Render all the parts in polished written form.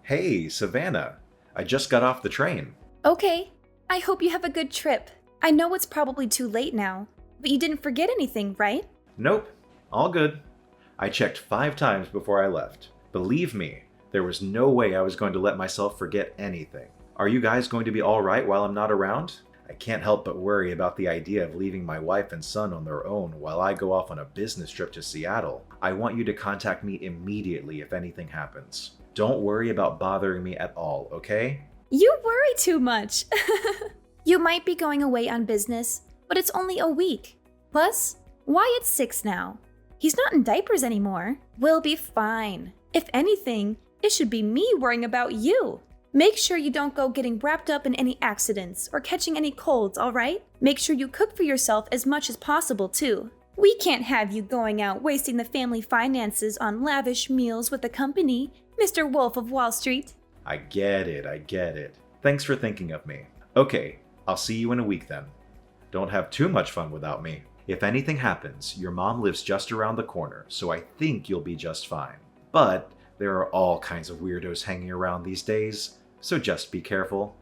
Hey, Savannah. I just got off the train. Okay, I hope you have a good trip. I know it's probably too late now, but you didn't forget anything, right? Nope, all good. I checked 5 times before I left. Believe me, there was no way I was going to let myself forget anything. Are you guys going to be alright while I'm not around? I can't help but worry about the idea of leaving my wife and son on their own while I go off on a business trip to Seattle. I want you to contact me immediately if anything happens. Don't worry about bothering me at all, okay? You worry too much. You might be going away on business, but it's only a week. Plus, Wyatt's 6 now. He's not in diapers anymore. We'll be fine. If anything, it should be me worrying about you. Make sure you don't go getting wrapped up in any accidents or catching any colds, alright? Make sure you cook for yourself as much as possible, too. We can't have you going out wasting the family finances on lavish meals with the company, Mr. Wolf of Wall Street. I get it. Thanks for thinking of me. Okay, I'll see you in a week then. Don't have too much fun without me. If anything happens, your mom lives just around the corner, so I think you'll be just fine. But there are all kinds of weirdos hanging around these days, so just be careful.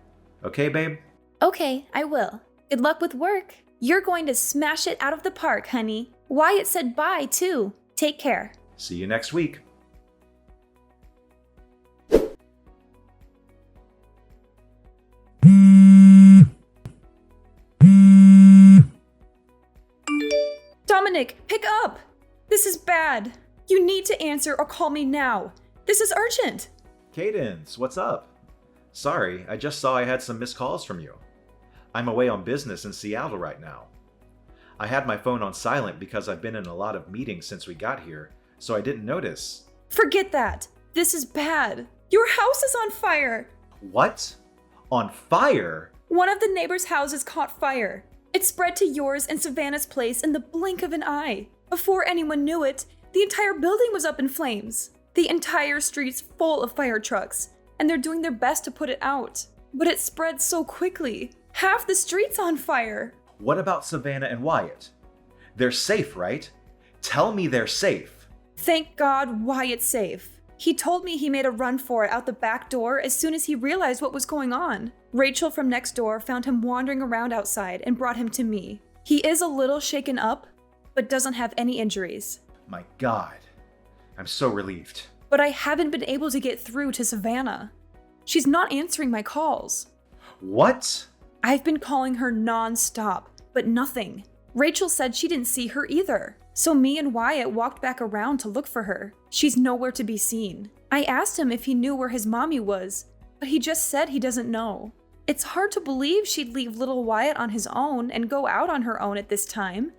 Okay, babe? Okay, I will. Good luck with work. You're going to smash it out of the park, honey. Wyatt said bye, too. Take care. See you next week. Dominic, pick up! This is bad. You need to answer or call me now. This is urgent. Cadence, what's up? Sorry, I just saw I had some missed calls from you. I'm away on business in Seattle right now. I had my phone on silent because I've been in a lot of meetings since we got here, so I didn't notice. Forget that. This is bad. Your house is on fire. What? On fire? One of the neighbors' houses caught fire. It spread to yours and Savannah's place in the blink of an eye. Before anyone knew it, the entire building was up in flames. The entire street's full of fire trucks, and they're doing their best to put it out. But it spread so quickly. Half the street's on fire. What about Savannah and Wyatt? They're safe, right? Tell me they're safe. Thank God Wyatt's safe. He told me he made a run for it out the back door as soon as he realized what was going on. Rachel from next door found him wandering around outside and brought him to me. He is a little shaken up, but doesn't have any injuries. My God. I'm so relieved. But I haven't been able to get through to Savannah. She's not answering my calls. What? I've been calling her non-stop, but nothing. Rachel said she didn't see her either. So me and Wyatt walked back around to look for her. She's nowhere to be seen. I asked him if he knew where his mommy was, but he just said he doesn't know. It's hard to believe she'd leave little Wyatt on his own and go out on her own at this time.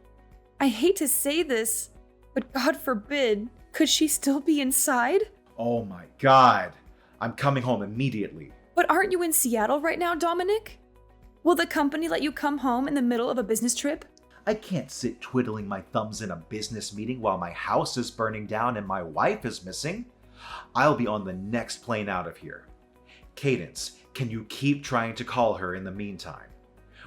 I hate to say this, but God forbid, could she still be inside? Oh my God. I'm coming home immediately. But aren't you in Seattle right now, Dominic? Will the company let you come home in the middle of a business trip? I can't sit twiddling my thumbs in a business meeting while my house is burning down and my wife is missing. I'll be on the next plane out of here. Cadence, can you keep trying to call her in the meantime?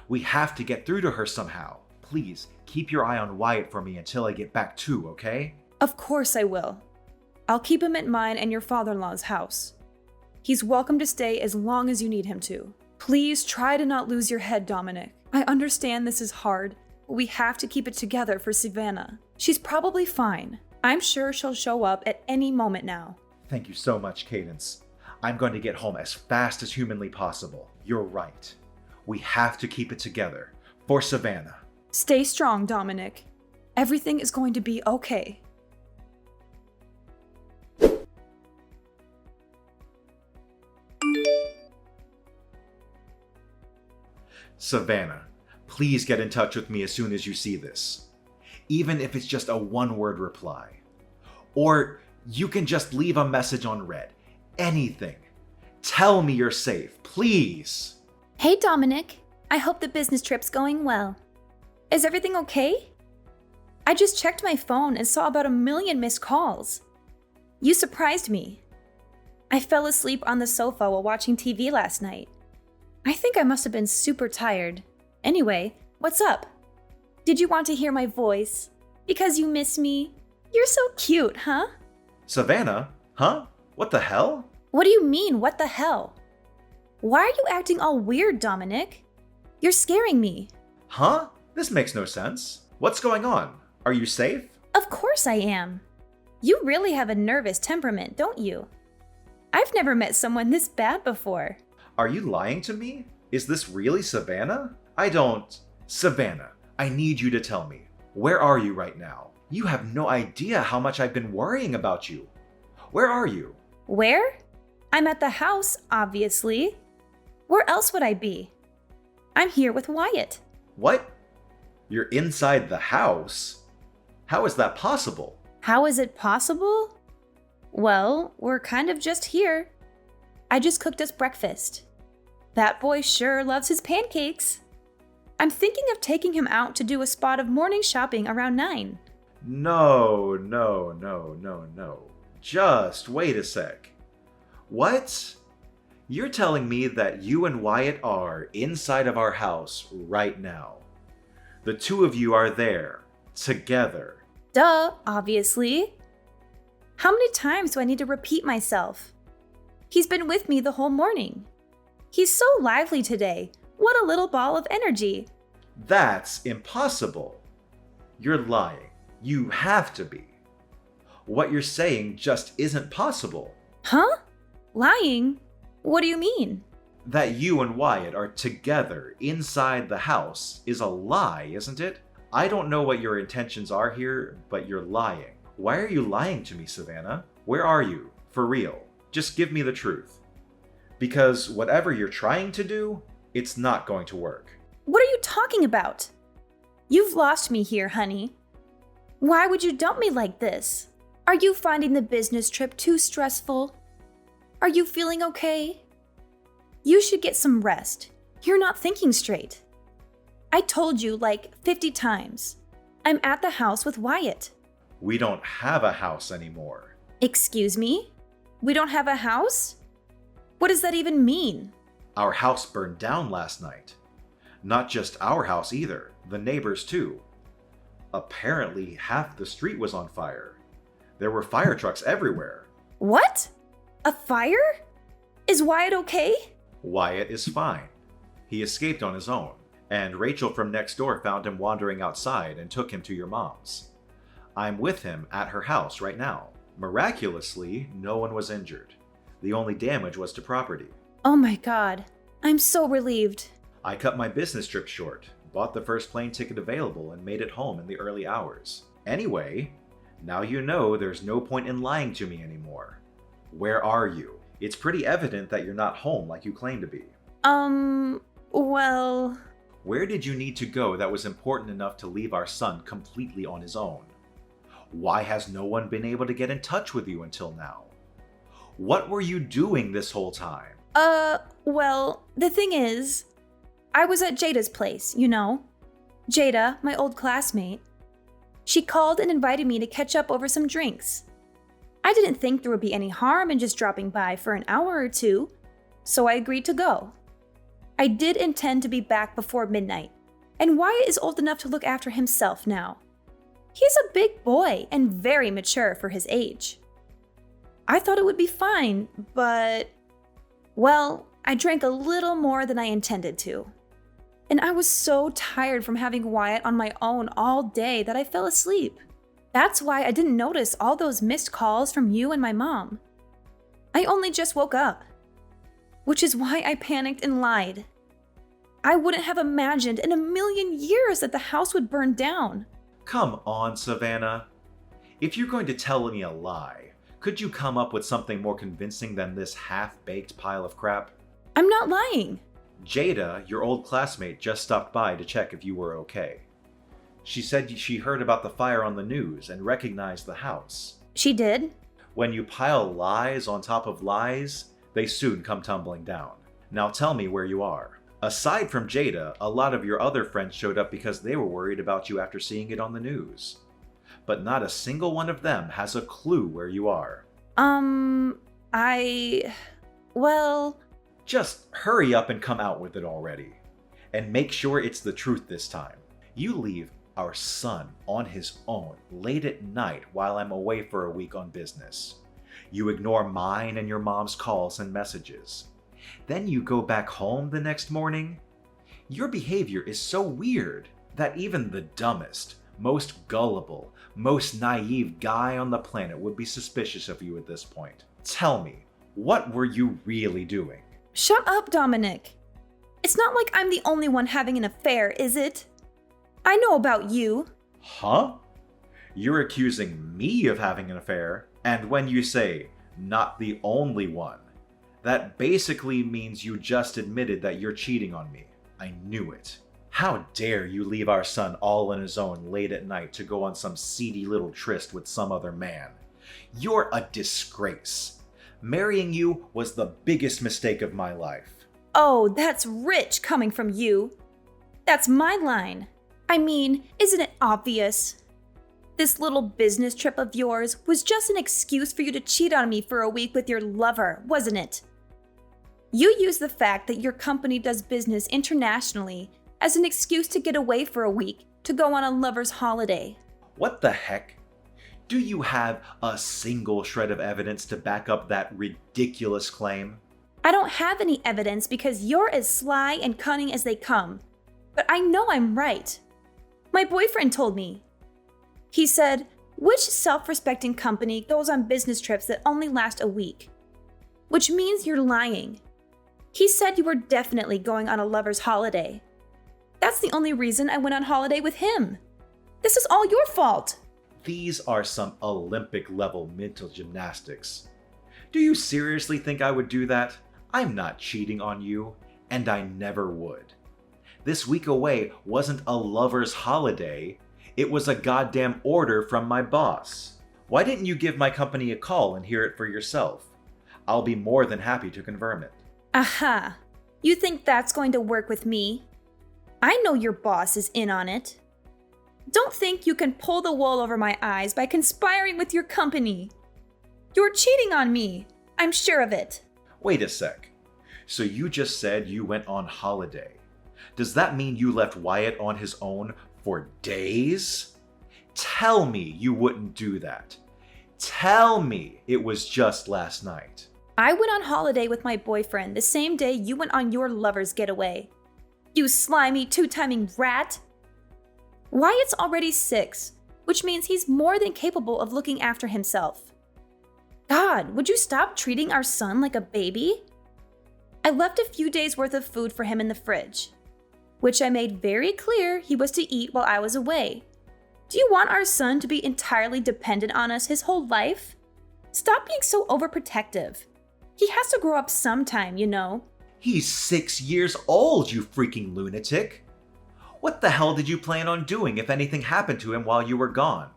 We have to get through to her somehow. Please, keep your eye on Wyatt for me until I get back too, okay? Of course I will. I'll keep him at mine and your father-in-law's house. He's welcome to stay as long as you need him to. Please try to not lose your head, Dominic. I understand this is hard, but we have to keep it together for Savannah. She's probably fine. I'm sure she'll show up at any moment now. Thank you so much, Cadence. I'm going to get home as fast as humanly possible. You're right. We have to keep it together. For Savannah. Stay strong, Dominic. Everything is going to be okay. Savannah, please get in touch with me as soon as you see this. Even if it's just a one-word reply. Or you can just leave a message on read. Anything. Tell me you're safe, please. Hey, Dominic. I hope the business trip's going well. Is everything okay? I just checked my phone and saw about 1 million missed calls. You surprised me. I fell asleep on the sofa while watching TV last night. I think I must have been super tired. Anyway, what's up? Did you want to hear my voice? Because you miss me? You're so cute, huh? Savannah? Huh? What the hell? What do you mean, what the hell? Why are you acting all weird, Dominic? You're scaring me. Huh? This makes no sense. What's going on? Are you safe? Of course I am. You really have a nervous temperament, don't you? I've never met someone this bad before. Are you lying to me? Is this really Savannah? Savannah, I need you to tell me. Where are you right now? You have no idea how much I've been worrying about you. Where are you? Where? I'm at the house, obviously. Where else would I be? I'm here with Wyatt. What? You're inside the house? How is that possible? How is it possible? Well, we're kind of just here. I just cooked us breakfast. That boy sure loves his pancakes. I'm thinking of taking him out to do a spot of morning shopping around 9. No. Just wait a sec. What? You're telling me that you and Wyatt are inside of our house right now. The two of you are there, together. Duh, obviously. How many times do I need to repeat myself? He's been with me the whole morning. He's so lively today. What a little ball of energy. That's impossible. You're lying. You have to be. What you're saying just isn't possible. Huh? Lying? What do you mean? That you and Wyatt are together inside the house is a lie, isn't it? I don't know what your intentions are here, but you're lying. Why are you lying to me, Savannah? Where are you? For real. Just give me the truth. Because whatever you're trying to do, it's not going to work. What are you talking about? You've lost me here, honey. Why would you dump me like this? Are you finding the business trip too stressful? Are you feeling okay? You should get some rest. You're not thinking straight. I told you like 50 times. I'm at the house with Wyatt. We don't have a house anymore. Excuse me? We don't have a house? What does that even mean? Our house burned down last night. Not just our house either, the neighbors too. Apparently, half the street was on fire. There were fire trucks everywhere. What? A fire? Is Wyatt okay? Wyatt is fine. He escaped on his own, and Rachel from next door found him wandering outside and took him to your mom's. I'm with him at her house right now. Miraculously, no one was injured. The only damage was to property. Oh my God. I'm so relieved. I cut my business trip short, bought the first plane ticket available, and made it home in the early hours. Anyway, now you know there's no point in lying to me anymore. Where are you? It's pretty evident that you're not home like you claim to be. Well... Where did you need to go that was important enough to leave our son completely on his own? Why has no one been able to get in touch with you until now? What were you doing this whole time? Well, the thing is, I was at Jada's place, you know. Jada, my old classmate. She called and invited me to catch up over some drinks. I didn't think there would be any harm in just dropping by for an hour or two, so I agreed to go. I did intend to be back before midnight, and Wyatt is old enough to look after himself now. He's a big boy and very mature for his age. I thought it would be fine, but... Well, I drank a little more than I intended to. And I was so tired from having Wyatt on my own all day that I fell asleep. That's why I didn't notice all those missed calls from you and my mom. I only just woke up. Which is why I panicked and lied. I wouldn't have imagined in a million years that the house would burn down. Come on, Savannah. If you're going to tell me a lie, could you come up with something more convincing than this half-baked pile of crap? I'm not lying. Jada, your old classmate, just stopped by to check if you were okay. She said she heard about the fire on the news and recognized the house. She did? When you pile lies on top of lies, they soon come tumbling down. Now tell me where you are. Aside from Jada, a lot of your other friends showed up because they were worried about you after seeing it on the news. But not a single one of them has a clue where you are. Well... Just hurry up and come out with it already. And make sure it's the truth this time. You leave our son on his own late at night while I'm away for a week on business. You ignore mine and your mom's calls and messages. Then you go back home the next morning. Your behavior is so weird that even the dumbest, most gullible, most naive guy on the planet would be suspicious of you at this point. Tell me, what were you really doing? Shut up, Dominic. It's not like I'm the only one having an affair, is it? I know about you. Huh? You're accusing me of having an affair, and when you say, not the only one, that basically means you just admitted that you're cheating on me. I knew it. How dare you leave our son all on his own late at night to go on some seedy little tryst with some other man? You're a disgrace. Marrying you was the biggest mistake of my life. Oh, that's rich coming from you. That's my line. I mean, isn't it obvious? This little business trip of yours was just an excuse for you to cheat on me for a week with your lover, wasn't it? You used the fact that your company does business internationally as an excuse to get away for a week to go on a lover's holiday. What the heck? Do you have a single shred of evidence to back up that ridiculous claim? I don't have any evidence because you're as sly and cunning as they come, but I know I'm right. My boyfriend told me. He said, which self-respecting company goes on business trips that only last a week? Which means you're lying. He said you were definitely going on a lover's holiday. That's the only reason I went on holiday with him. This is all your fault. These are some Olympic-level mental gymnastics. Do you seriously think I would do that? I'm not cheating on you, and I never would. This week away wasn't a lover's holiday. It was a goddamn order from my boss. Why didn't you give my company a call and hear it for yourself? I'll be more than happy to confirm it. Aha. You think that's going to work with me? I know your boss is in on it. Don't think you can pull the wool over my eyes by conspiring with your company. You're cheating on me. I'm sure of it. Wait a sec. So you just said you went on holiday. Does that mean you left Wyatt on his own for days? Tell me you wouldn't do that. Tell me it was just last night. I went on holiday with my boyfriend the same day you went on your lover's getaway. You slimy, two-timing rat! Wyatt's already 6, which means he's more than capable of looking after himself. God, would you stop treating our son like a baby? I left a few days' worth of food for him in the fridge, which I made very clear he was to eat while I was away. Do you want our son to be entirely dependent on us his whole life? Stop being so overprotective. He has to grow up sometime, you know. He's 6 years old, you freaking lunatic. What the hell did you plan on doing if anything happened to him while you were gone?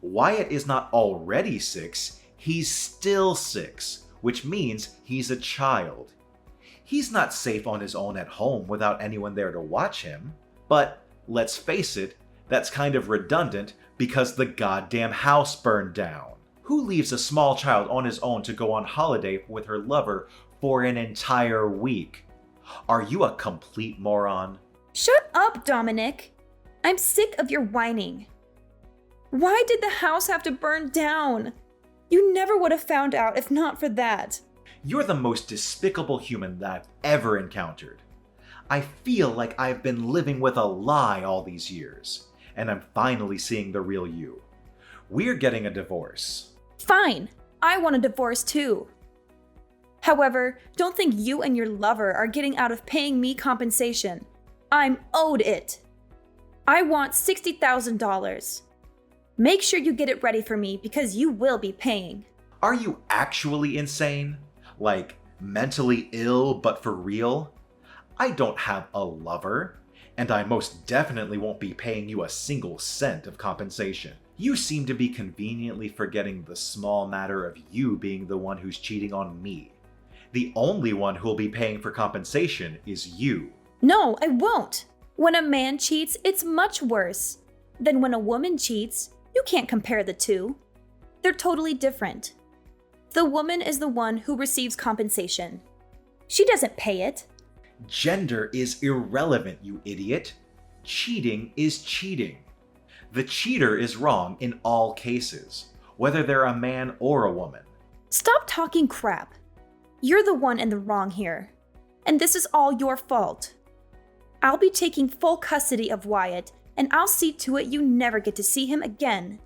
Wyatt is not already 6, he's still 6, which means he's a child. He's not safe on his own at home without anyone there to watch him. But let's face it, that's kind of redundant because the goddamn house burned down. Who leaves a small child on his own to go on holiday with her lover for an entire week? Are you a complete moron? Shut up, Dominic. I'm sick of your whining. Why did the house have to burn down? You never would have found out if not for that. You're the most despicable human that I've ever encountered. I feel like I've been living with a lie all these years, and I'm finally seeing the real you. We're getting a divorce. Fine, I want a divorce too. However, don't think you and your lover are getting out of paying me compensation. I'm owed it. I want $60,000. Make sure you get it ready for me because you will be paying. Are you actually insane? Like, mentally ill but for real? I don't have a lover, and I most definitely won't be paying you a single cent of compensation. You seem to be conveniently forgetting the small matter of you being the one who's cheating on me. The only one who'll be paying for compensation is you. No, I won't. When a man cheats, it's much worse. Then when a woman cheats, you can't compare the two. They're totally different. The woman is the one who receives compensation. She doesn't pay it. Gender is irrelevant, you idiot. Cheating is cheating. The cheater is wrong in all cases, whether they're a man or a woman. Stop talking crap. You're the one in the wrong here. And this is all your fault. I'll be taking full custody of Wyatt, and I'll see to it you never get to see him again.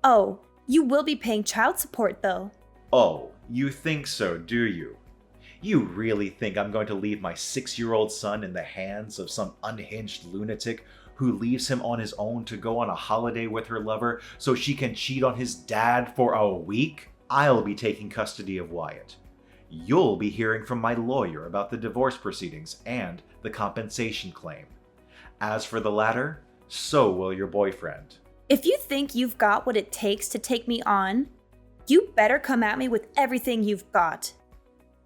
Oh, you will be paying child support though. Oh, you think so, do you? You really think I'm going to leave my 6-year-old son in the hands of some unhinged lunatic who leaves him on his own to go on a holiday with her lover so she can cheat on his dad for a week? I'll be taking custody of Wyatt. You'll be hearing from my lawyer about the divorce proceedings and the compensation claim. As for the latter, so will your boyfriend. If you think you've got what it takes to take me on, you better come at me with everything you've got.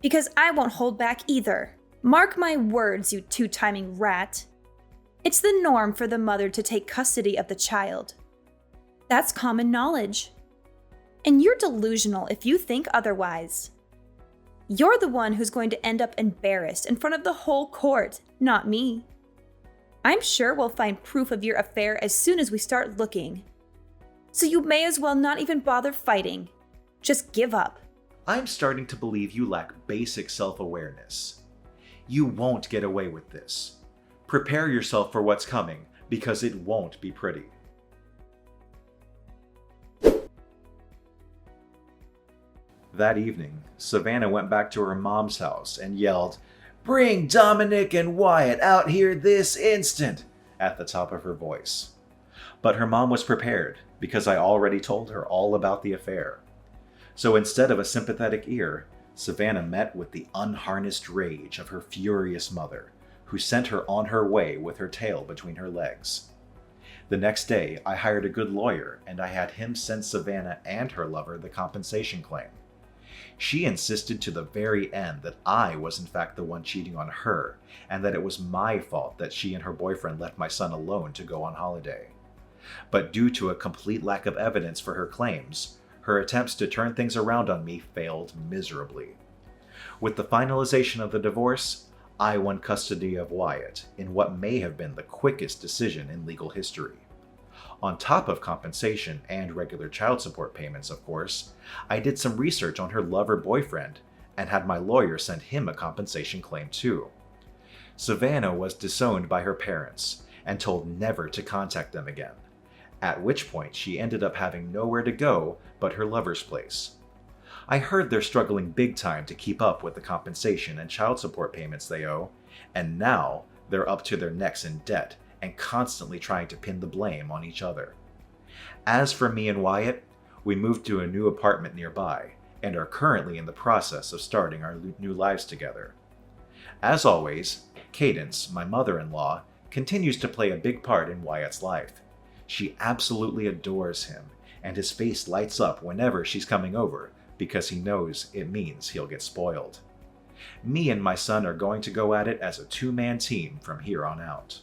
Because I won't hold back either. Mark my words, you two-timing rat. It's the norm for the mother to take custody of the child. That's common knowledge. And you're delusional if you think otherwise. You're the one who's going to end up embarrassed in front of the whole court, not me. I'm sure we'll find proof of your affair as soon as we start looking. So you may as well not even bother fighting. Just give up. I'm starting to believe you lack basic self-awareness. You won't get away with this. Prepare yourself for what's coming, because it won't be pretty. That evening, Savannah went back to her mom's house and yelled, "Bring Dominic and Wyatt out here this instant!" at the top of her voice. But her mom was prepared, because I already told her all about the affair. So instead of a sympathetic ear, Savannah met with the unharnessed rage of her furious mother, who sent her on her way with her tail between her legs. The next day, I hired a good lawyer and I had him send Savannah and her lover the compensation claim. She insisted to the very end that I was in fact the one cheating on her, and that it was my fault that she and her boyfriend left my son alone to go on holiday. But due to a complete lack of evidence for her claims, her attempts to turn things around on me failed miserably. With the finalization of the divorce, I won custody of Wyatt in what may have been the quickest decision in legal history. On top of compensation and regular child support payments, of course, I did some research on her lover-boyfriend and had my lawyer send him a compensation claim too. Savannah was disowned by her parents and told never to contact them again, at which point she ended up having nowhere to go but her lover's place. I heard they're struggling big time to keep up with the compensation and child support payments they owe, and now they're up to their necks in debt and constantly trying to pin the blame on each other. As for me and Wyatt, we moved to a new apartment nearby and are currently in the process of starting our new lives together. As always, Cadence, my mother-in-law, continues to play a big part in Wyatt's life. She absolutely adores him, and his face lights up whenever she's coming over because he knows it means he'll get spoiled. Me and my son are going to go at it as a two-man team from here on out.